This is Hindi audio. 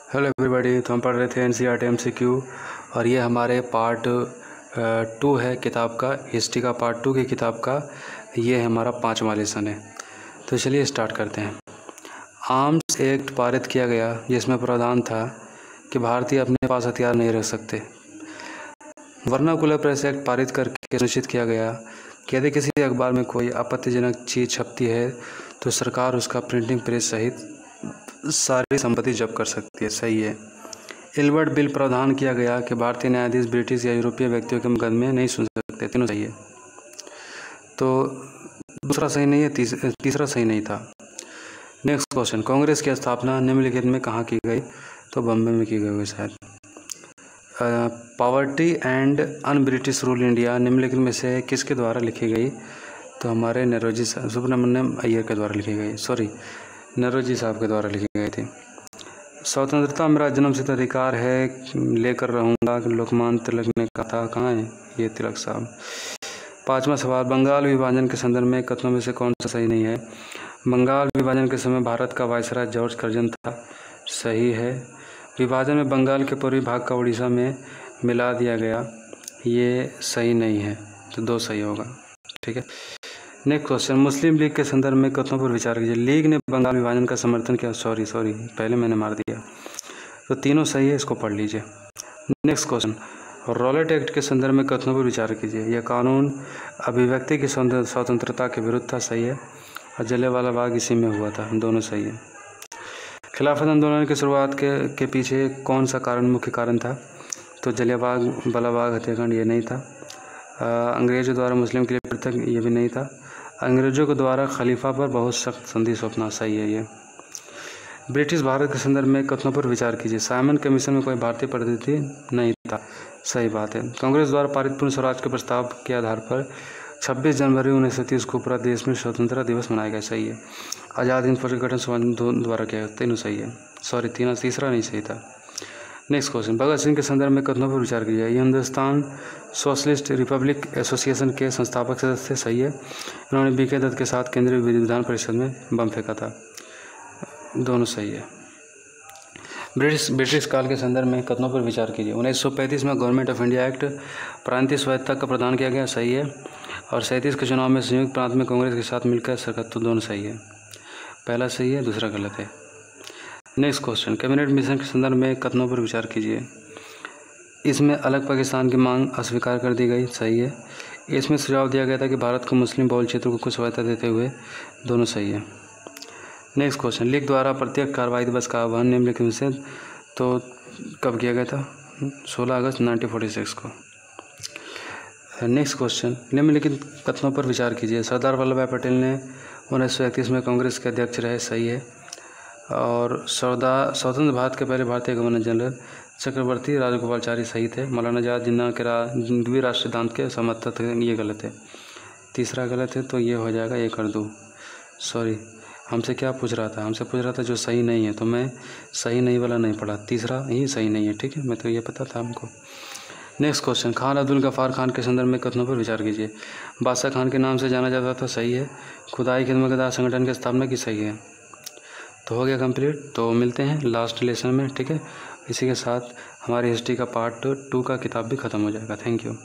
Hello everybody. तो हम पढ़ रहे थे एनसीईआरटी एमसीक्यू और ये हमारे पार्ट 2 है किताब का, हिस्ट्री का पार्ट 2 की किताब का ये हमारा 5वां लेसन है। तो चलिए स्टार्ट करते हैं। आर्म्स एक्ट पारित किया गया जिसमें प्रावधान था कि भारतीय अपने पास हथियार नहीं रख सकते। वर्नाकुलर प्रेस एक्ट पारित करके सुनिश्चित किया गया कि यदि किसी अखबार में कोई आपत्तिजनक चीज़ छपती है तो सरकार उसका प्रिंटिंग प्रेस सहित सारी संपत्ति जब्त कर सकती है। सही है। इल्बर्ट बिल प्रावधान किया गया कि भारतीय न्यायाधीश ब्रिटिश या यूरोपीय व्यक्तियों के मुकदमे नहीं सुन सकते। तीनों सही है। तो दूसरा सही नहीं है, तीसरा सही नहीं था। नेक्स्ट क्वेश्चन, कांग्रेस की स्थापना निम्नलिखित में कहाँ की गई? तो बम्बई में की गई हुई शायद। Poverty and un British rule India निम्नलिखित में से किसके द्वारा लिखी गई? तो हमारे नरोजी सुब्रमण्यम अय्यर के द्वारा लिखी गई, नरोजी साहब के द्वारा लिखी गई थी। स्वतंत्रता मेरा जन्मसिद्ध अधिकार है, लेकर रहूँगा, लोकमान्य तिलक ने कहा था। कहाँ है ये तिलक साहब? 5वां सवाल, बंगाल विभाजन के संदर्भ में कथनों में से कौन सा सही नहीं है? बंगाल विभाजन के समय भारत का वायसराय जॉर्ज कर्जन था। सही है। विभाजन में बंगाल के पूर्वी भाग का उड़ीसा में मिला दिया गया, ये सही नहीं है। तो 2 सही होगा। ठीक है। नेक्स्ट क्वेश्चन, मुस्लिम लीग के संदर्भ में कथनों पर विचार कीजिए। लीग ने बंगाल विभाजन का समर्थन किया। सॉरी पहले मैंने मार दिया। तो तीनों सही है, इसको पढ़ लीजिए। नेक्स्ट क्वेश्चन, रॉलेट एक्ट के संदर्भ में कथनों पर विचार कीजिए। यह कानून अभिव्यक्ति की स्वतंत्रता के विरुद्ध था। सही है। और जलियांवाला बाग इसी में हुआ था। दोनों सही है। खिलाफत आंदोलन की शुरुआत के पीछे कौन सा कारण मुख्य कारण था? तो जलियांवाला बाग हत्याकांड ये नहीं था। अंग्रेजों द्वारा मुस्लिम के लिए पृथक ये भी नहीं था। अंग्रेजों के द्वारा खलीफा पर बहुत सख्त संधि सौंपना। सही है ये। ब्रिटिश भारत के संदर्भ में कथनों पर विचार कीजिए। साइमन कमीशन में कोई भारतीय प्रतिनिधि नहीं था। सही बात है। कांग्रेस द्वारा पारित पूर्ण स्वराज के प्रस्ताव के आधार पर 26 जनवरी 1930 को पूरा देश में स्वतंत्रता दिवस मनाया गया। सही है। आज़ाद हिंद फौज गठन समाज द्वारा किया गया। तीनों सही है। तीसरा नहीं सही था। नेक्स्ट क्वेश्चन, भगत सिंह के संदर्भ में कथनों पर विचार कीजिए। ये हिंदुस्तान सोशलिस्ट रिपब्लिक एसोसिएशन के संस्थापक सदस्य। सही है। इन्होंने बीके दत्त के साथ केंद्रीय विधान परिषद में बम फेंका था। दोनों सही है। ब्रिटिश काल के संदर्भ में कथनों पर विचार कीजिए। 1935 में गवर्नमेंट ऑफ इंडिया एक्ट प्रांतीय स्वायत्तता का प्रदान किया गया। सही है। और 37 के चुनाव में संयुक्त प्रांत में कांग्रेस के साथ मिलकर सरकार। तो दोनों सही है। पहला सही है, दूसरा गलत है। नेक्स्ट क्वेश्चन, कैबिनेट मिशन के संदर्भ में कथनों पर विचार कीजिए। इसमें अलग पाकिस्तान की मांग अस्वीकार कर दी गई। सही है। इसमें सुझाव दिया गया था कि भारत को मुस्लिम बहुल क्षेत्रों को कुछ स्वायत्तता देते हुए। दोनों सही है। नेक्स्ट क्वेश्चन, लीग द्वारा प्रत्येक कार्रवाई दिवस का आह्वान निम्नलिखित में से तो कब किया गया था? 16 अगस्त 1946 को। नेक्स्ट क्वेश्चन, निम्नलिखित कथनों पर विचार कीजिए। सरदार वल्लभ भाई पटेल ने 1931 में कांग्रेस के अध्यक्ष रहे। सही है। और स्वतंत्र भारत के पहले भारतीय गवर्नर जनरल चक्रवर्ती राजगोपालाचारी सही थे। मौलाना आज़ाद जिन्ना के द्विराष्ट्र सिद्धांत के समर्थक थे। ये गलत है। तीसरा गलत है। तो ये हो जाएगा 1 और 2। हमसे क्या पूछ रहा था? हमसे पूछ रहा था जो सही नहीं है, तो मैं सही नहीं वाला नहीं पढ़ा, तीसरा ही सही नहीं है। ठीक है, मैं तो ये पता था हमको। नेक्स्ट क्वेश्चन, खान अब्दुल गफ़ार खान के संदर्भ में कथनों पर विचार कीजिए। बादशाह खान के नाम से जाना जाता था। सही है। खुदाई खिदमतगार संगठन की स्थापना की। सही है। तो हो गया कंप्लीट। तो मिलते हैं लास्ट लेसन में। ठीक है, इसी के साथ हमारी हिस्ट्री का पार्ट 2 का किताब भी ख़त्म हो जाएगा। Thank you.